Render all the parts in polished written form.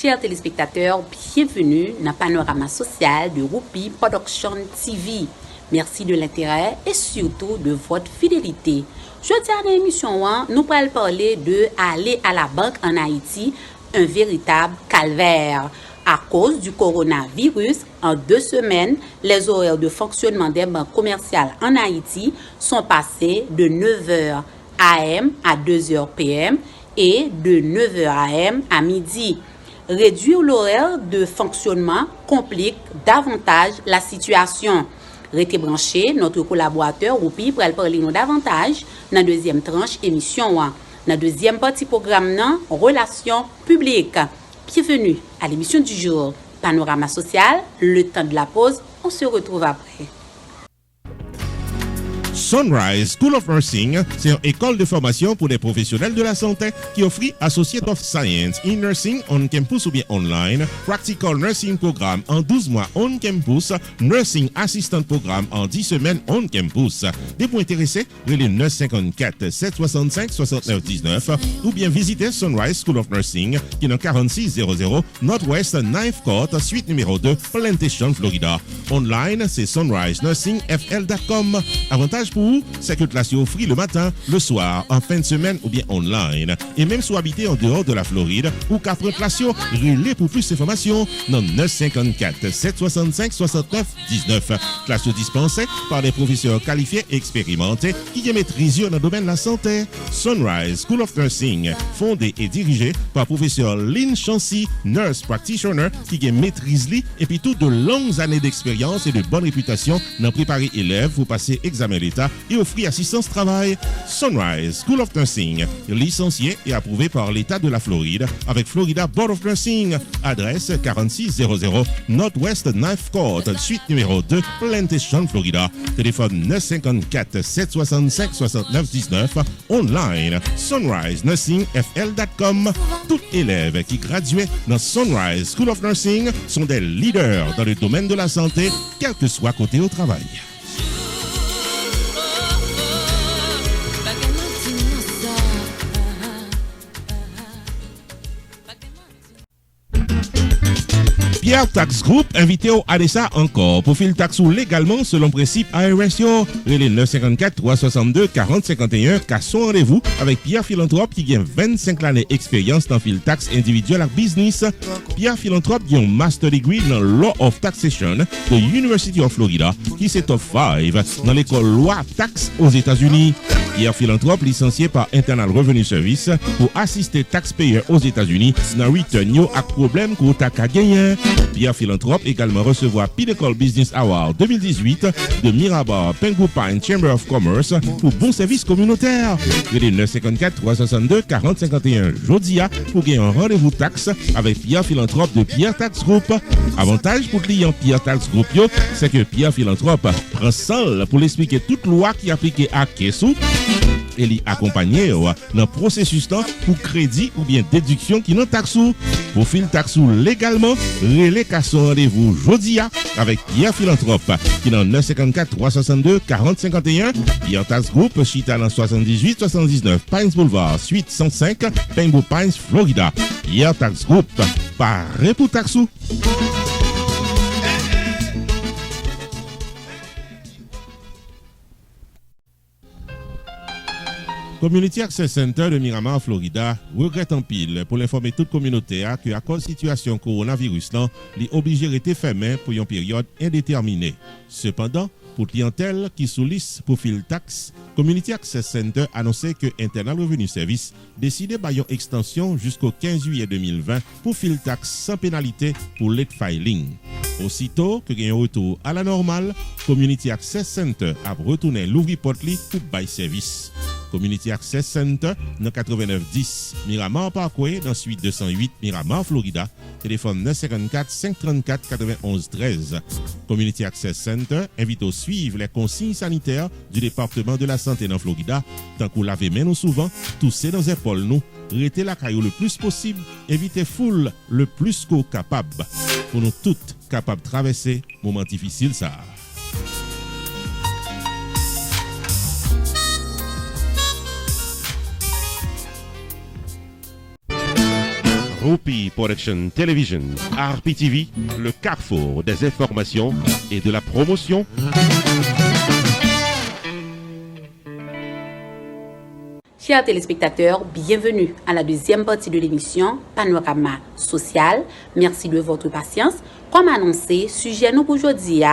Chers téléspectateurs, bienvenue dans le panorama social de Roupi Production TV. Merci de l'intérêt et surtout de votre fidélité. Aujourd'hui, dans l'émission, nous allons parler de aller à la banque en Haïti, un véritable calvaire. À cause du coronavirus, en 2 semaines, les horaires de fonctionnement des banques commerciales en Haïti sont passés de 9h AM à 2h PM et de 9h AM à midi. Réduire l'horaire de fonctionnement complique davantage la situation. Restez branchés, notre collaborateur Roupi pour parler nous davantage dans la deuxième tranche émission. Dans la deuxième partie programme, relations publiques. Bienvenue à l'émission du jour. Panorama social, le temps de la pause, on se retrouve après. Sunrise School of Nursing, c'est une école de formation pour les professionnels de la santé qui offre Associate of Science in Nursing on campus ou bien online, Practical Nursing Programme en 12 mois on campus, Nursing Assistant Programme en 10 semaines on campus. Des points intéressés, relais 954 765 69 19 ou bien visitez Sunrise School of Nursing qui est dans 4600 Northwest 9th Court, suite numéro 2, Plantation, Florida. Online, c'est sunrisenursingfl.com. Avantage pour vous, c'est que classe offre le matin, le soir, en fin de semaine ou bien online. Et même si vous habitez en dehors de la Floride ou qu'après classe, relais pour plus d'informations dans 954 765 69 19. Classe dispensée par des professeurs qualifiés et expérimentés qui maîtrisent dans le domaine de la santé. Sunrise School of Nursing, fondé et dirigé par professeur Lynn Chancy, nurse practitioner qui maîtrise et puis toutes de longues années d'expérience et de bonne réputation dans préparer élèves pour passer examen d'État et offrir assistance travail. Sunrise School of Nursing, licencié et approuvé par l'État de la Floride avec Florida Board of Nursing. Adresse 4600 Northwest 9th Court, suite numéro 2, Plantation, Florida. Téléphone 954 765 69 19. Online, sunrisenursingfl.com. Tout élève qui graduait dans Sunrise School of Nursing sont des leaders dans le domaine de la santé, quel que soit côté au travail. Pierre Tax Group invité au ADESA encore pour filer taxe légalement selon principe ARSO. Relais 954 362 40 51 car son rendez-vous avec Pierre Philanthrope qui gagne 25 années d'expérience dans fil taxe individuel et business. Pierre Philanthrope a un master degree dans Law of Taxation de University of Florida qui s'est top 5 dans l'école loi taxe aux États-Unis. Pierre Philanthrope licencié par Internal Revenue Service pour assister taxpayers aux États-Unis dans return yo à problème que tax a gagné. Pierre Philanthrope également recevoir Pinnacle Business Award 2018 de Mirabar Pengu Pine Chamber of Commerce pour bon service communautaire. Relais 954 362 40 51 Jodia pour gagner un rendez-vous taxe avec Pierre Philanthrope de Pierre Tax Group. Avantage pour client Pierre Tax Group, c'est que Pierre Philanthrope prend seul pour l'expliquer toute loi qui applique à Kessou et l'y accompagner dans le processus pour crédit ou bien déduction qui n'ont taxou. Pour fil taxou légalement, relais qu'à son rendez-vous Jodia avec Pierre Philanthrope qui dans 954 362 40 51. Pierre Tax Group, Chita dans 78 79 Pines Boulevard, suite 105, Pengu Pines, Florida. Pierre Tax Group, paré pour taxou. Community Access Center de Miramar, Florida, regrette en pile pour l'informer toute communauté que à cause de la situation coronavirus, il est obligé de rester fermé pour une période indéterminée. Cependant, pour clientèle qui sous liste pour fil taxe, Community Access Center annonçait que Internal Revenue Service décidait une extension jusqu'au 15 juillet 2020 pour fil taxe sans pénalité pour late filing. Aussitôt que gagne un retour à la normale, Community Access Center a retourné l'ouvri-porte pour bail service. Community Access Center dans 8910 Miramar Parkway dans suite 208 Miramar, Florida. Téléphone 954 534 91 13. Community Access Center invite à suivre les consignes sanitaires du département de la santé dans Florida. Tant qu'on lavez main nous souvent, tousser dans les épaules nous, restez la caillou le plus possible, évitez foule le plus qu'au capable. Pour nous toutes capables de traverser moment difficile ça. Rupi Production Television, RPTV, le carrefour des informations et de la promotion. Chers téléspectateurs, bienvenue à la deuxième partie de l'émission Panorama Social. Merci de votre patience. Comme annoncé, sujet nous pour aujourd'hui,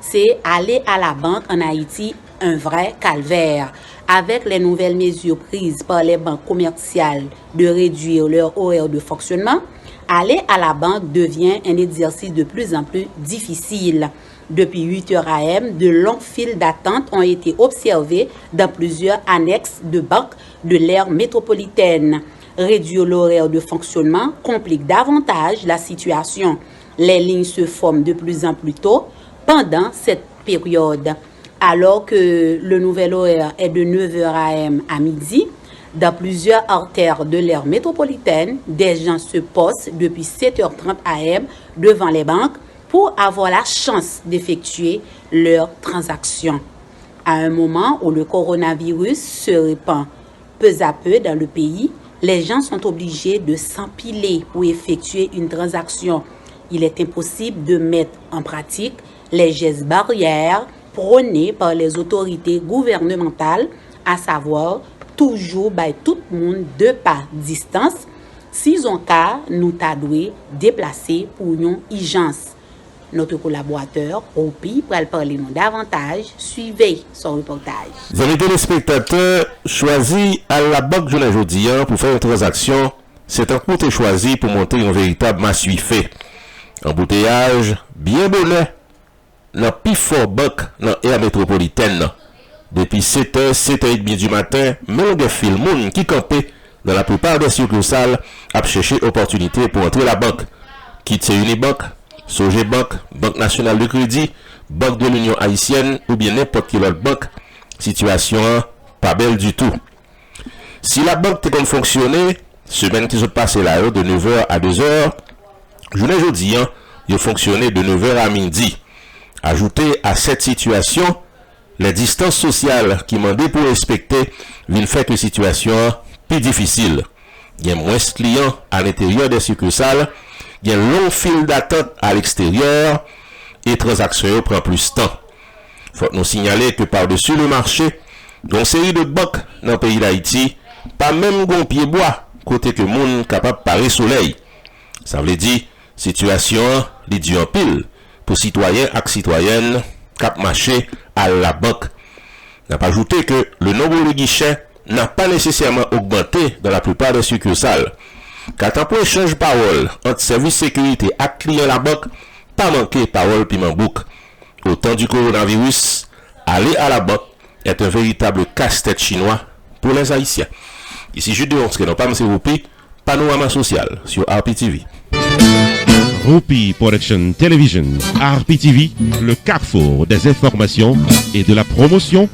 c'est aller à la banque en Haïti, un vrai calvaire. Avec les nouvelles mesures prises par les banques commerciales de réduire leur horaire de fonctionnement, aller à la banque devient un exercice de plus en plus difficile. Depuis 8 heures AM, de longues files d'attente ont été observées dans plusieurs annexes de banques de l'ère métropolitaine. Réduire l'horaire de fonctionnement complique davantage la situation. Les lignes se forment de plus en plus tôt pendant cette période. Alors que le nouvel horaire est de 9 heures AM à midi, dans plusieurs artères de l'ère métropolitaine, des gens se posent depuis 7h30 AM devant les banques pour avoir la chance d'effectuer leurs transactions. À un moment où le coronavirus se répand peu à peu dans le pays, les gens sont obligés de s'empiler pour effectuer une transaction. Il est impossible de mettre en pratique les gestes barrières prônés par les autorités gouvernementales, à savoir toujours tout le monde de par distance, si on cas nous t'a doué déplacer pour une urgence. Notre collaborateur, Rupi, pour parler nous davantage. Suivez son reportage. Amis téléspectateurs, choisi à la banque de aujourd'hui pour faire une transaction, c'est un coup choisi pour monter un véritable massue-fait. Embouteillage, bien bonnet, dans plus fort banque dans l'aire métropolitaine. Depuis 7h, 7h30 du matin, même des films qui campaient dans la plupart des succursales à chercher opportunité pour entrer la banque. Quitte Unibank, Sogebank, Banque nationale de crédit, Banque de l'Union haïtienne ou bien n'importe quelle autre banque, situation pas belle du tout. Si la banque te fonctionner, semaine qui se passe là de 9h à 2h, journée jeudi, il fonctionnait de 9h à midi. Ajouter à cette situation, les distances sociales qui mandaient pour respecter viennent faire que la situation plus difficile. Il y a moins de clients à l'intérieur des succursales, il y a une longue file d'attente à l'extérieur et transactions prend plus de temps. Faut nous signaler que par-dessus le marché, dans une série de banques dans le pays d'Haïti, pas même bon pied bois, côté que monde capable de parer soleil. Ça veut dire, situation li en pile pour citoyens et citoyennes cap marché à la banque. N'a pas ajouté que le nombre de guichets n'a pas nécessairement augmenté dans la plupart des succursales. Quand pour échange parole entre service sécurité et client la banque, pas manquer parole piment bouc. Au temps du coronavirus, aller à la banque est un véritable casse-tête chinois pour les Haïtiens. Ici, je dis que nous pas M. Rupi, Panorama Social sur RPTV. Rupi Production Television, RPTV, le carrefour des informations et de la promotion.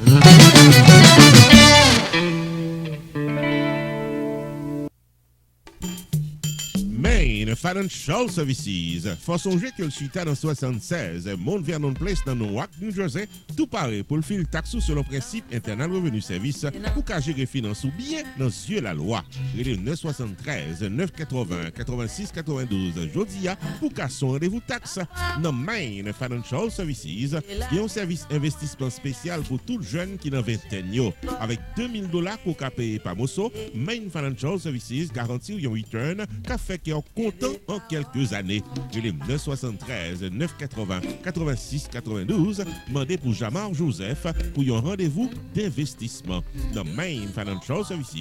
Main Financial Services. Faut songer que le suite dans 76, Mount Vernon Place dans Newark, New Jersey, tout paraît pour le fil taxe sur le principe internal revenu service pour qu'à gérer finance ou bien dans yeux la loi. Il est 973 980 86 92 Jodia pour qu'à son rendez-vous taxe. Dans Main Financial Services, il y a un service investissement spécial pour tout jeune qui n'a 20 ans. Avec $2000 pour qu'à payer par Mosso, Main Financial Services garantit un return qu'a fait qu'il est content en quelques années. Il est 973 980 86 92 demandé pour Jamar Joseph pour un rendez-vous d'investissement. Dans Main Financial Services,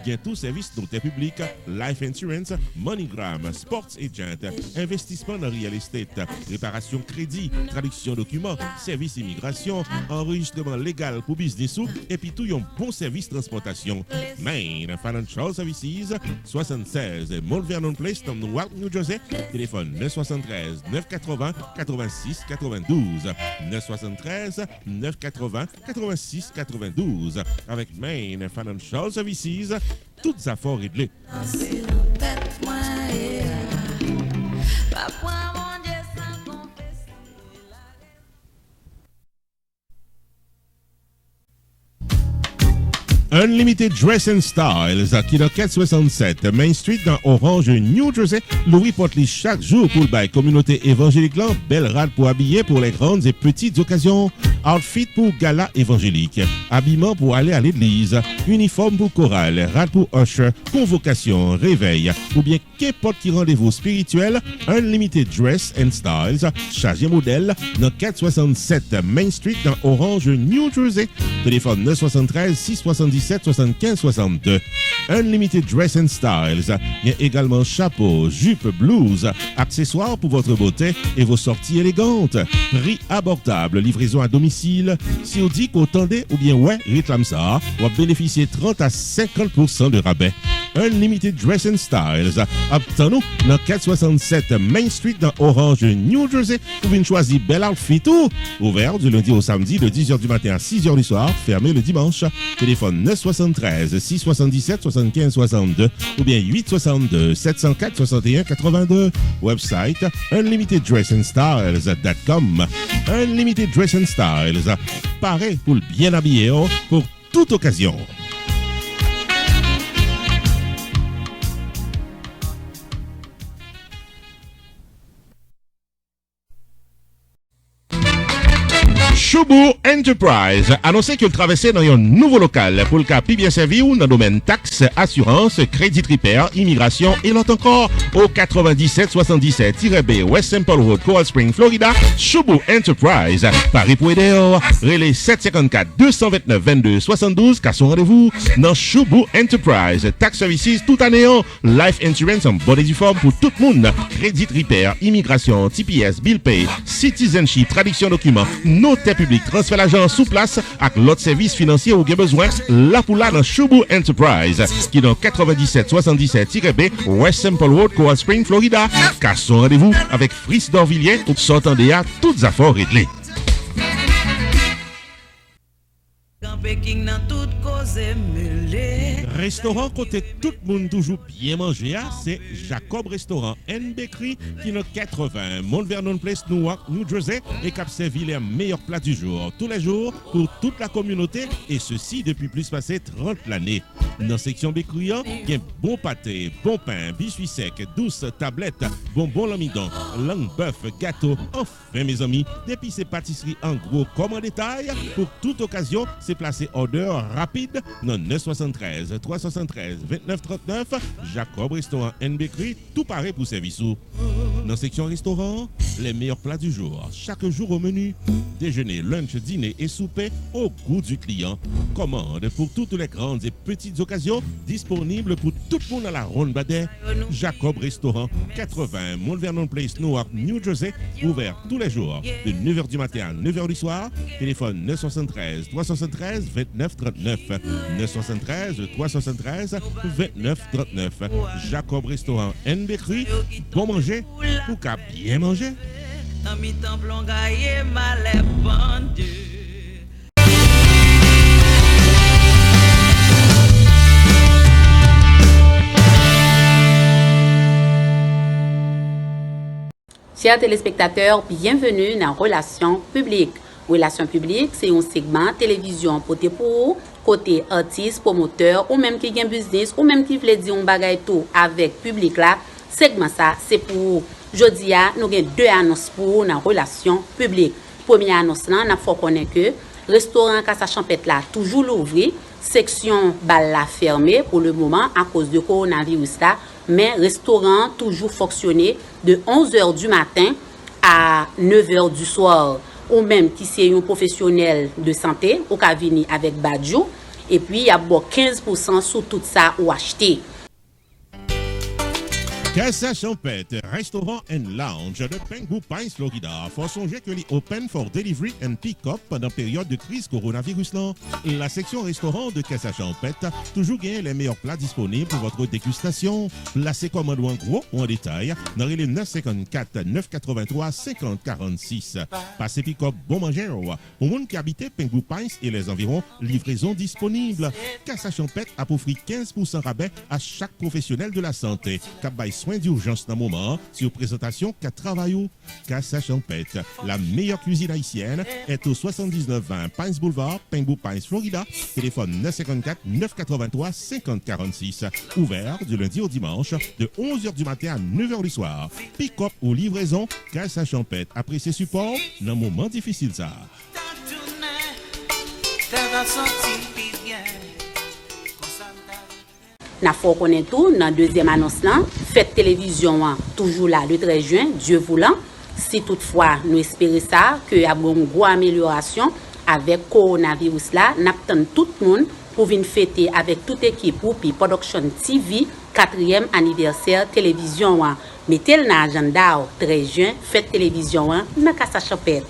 il y a tout service d'intérêt public, life insurance, MoneyGram, sports agent, investissement dans real estate, réparation crédit, traduction documents, service immigration, enregistrement légal pour business et puis tout un bon service transportation. Main Financial Services, 76 Mount Vernon Place, dans Newark, New Jersey. Téléphone 973 980 86 92. 973 980 86 92. Avec Main Financial Services, toutes affaires réglées. Unlimited Dress and Styles, qui dans 467 Main Street dans Orange, New Jersey, Louis Portly chaque jour pour le communauté évangélique là, belle rade pour habiller pour les grandes et petites occasions, outfit pour gala évangélique, habillement pour aller à l'église, uniforme pour chorale, rade pour usher, convocation, réveil, ou bien qu'importe qui rendez-vous spirituel, Unlimited Dress and Styles, chargé modèle dans 467 Main Street dans Orange, New Jersey, téléphone 973 677 75 62. Unlimited Dress and Styles. Il y a également chapeau, jupe, blouse, accessoires pour votre beauté et vos sorties élégantes. Prix abordable, livraison à domicile. Si vous dites qu'au tendez ou bien ouais, réclame ça, vous bénéficiez 30 à 50% de rabais. Unlimited Dress and Styles. Obtenez-nous dans 467 Main Street dans Orange, New Jersey. Vous pouvez choisir bel outfit tout. Ouvert du lundi au samedi de 10h du matin à 6h du soir. Fermé le dimanche. Téléphone 973 677 75 62 ou bien 862 704 61 82. Website unlimiteddrassandstyles.com. Unlimited Dress and Styles. Paré pour le bien habillé pour toute occasion. Choubourg Enterprise annoncé qu'il traversait dans un nouveau local pour le cas plus bien servi ou dans le domaine taxes, assurance, crédit repair, immigration et l'autre encore au 9777-B West Temple Road, Coral Spring, Florida. Choubourg Enterprise, Paris pour aider, relais 754-229-22-72 car son rendez-vous dans Choubourg Enterprise. Tax services tout année, life insurance en bonne et due forme pour tout le monde, crédit repair, immigration, TPS, bill pay, citizenship, traduction documents, notaire public, transfert l'argent sous place avec l'autre service financier ou bien besoin, là pour là dans Choubourg Enterprise, qui est dans 9777-B West Temple Road, Coral Spring, Florida. Car son rendez-vous avec Fris d'Orvilliers, sortant des toutes affaires réglées. Restaurant côté tout le monde toujours bien manger, c'est Jacob Restaurant and Bakery qui est 80 Mount Vernon Place, Newark, New Jersey et qui a servi les meilleurs plats du jour tous les jours pour toute la communauté et ceci depuis plus passé 30 l'année. Dans la section bakery, il y a bon pâté, bon pain, biscuits secs, douce tablette, bonbons l'amidon, langue bœuf, gâteau. Enfin mes amis, depuis ces pâtisseries en gros comme en détail, pour toute occasion, c'est placé order rapide dans 973 373 29 39 Jacob Restaurant and Bakery, tout pareil pour service. Dans la section restaurant, les meilleurs plats du jour, chaque jour au menu, déjeuner, lunch, dîner et souper au goût du client. Commande pour toutes les grandes et petites occasions, disponibles pour tout le monde à la Ronde Badet. Jacob Restaurant, 80 Mount Vernon Place, Newark, New Jersey, ouvert tous les jours de 9h du matin à 9h du soir. Téléphone 973 373 29 39 973 373 29 39. Jacob Restaurant and Bakery, bon manger pour qu'à bien manger. Chers téléspectateurs, bienvenue dans Relations publiques. Relations publiques, c'est un segment télévision porté pour côté artiste, promoteur ou même qui a un business ou même qui veut dire un bagay tout avec public là. Segment ça, c'est pour jodi a nous avons deux annonces pour dans Relations publiques. Première annonce là, n'a faut connaître que restaurant Casa Champêtre là toujours l'ouvrir, section bal la fermée pour le moment à cause de coronavirus là, mais restaurant toujours fonctionner de 11h du matin à 9h du soir. Ou même qui c'est un professionnel de santé ou qui venir avec badjo et puis il y a 15% sur tout ça ou acheter. Casa Champêtre, restaurant and lounge de Pengu Pines, Florida. Faut songer que les open for delivery and pick-up pendant période de crise coronavirus là. La section restaurant de Casa Champêtre toujours gagne les meilleurs plats disponibles pour votre dégustation. Placez commande en gros ou en détail dans les 954 983 50 46. Passez pick-up bon manger pour monde qui habite Pengu Pines et les environs, livraison disponible. Casa Champêtre a offert 15% rabais à chaque professionnel de la santé. Soins d'urgence dans le moment, sur présentation qu'à travail Casa Champette. La meilleure cuisine haïtienne est au 7920 Pines Boulevard, Pembou Pines, Florida. Téléphone 954 983 5046. Ouvert du lundi au dimanche de 11h du matin à 9h du soir. Pick-up ou livraison Casa Champette. Après ces supports, dans un moment difficile ça. N'a faut connaître tout dans deuxième annonce là, fête télévision toujours là le 13 juin, Dieu voulant. Si toutefois nous espérons ça que y a une grosse amélioration avec coronavirus là, n'attend tout le monde pour venir fêter avec toute équipe ou puis Production TV 4e anniversaire télévision. Mettez le dans agenda 13 juin, fête télévision dans Casa Champette.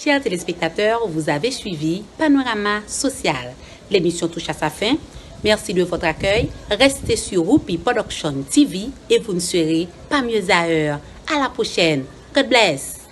Chers téléspectateurs, vous avez suivi Panorama Social. L'émission touche à sa fin. Merci de votre accueil. Restez sur Whoopi Production TV et vous ne serez pas mieux ailleurs. À la prochaine. God bless.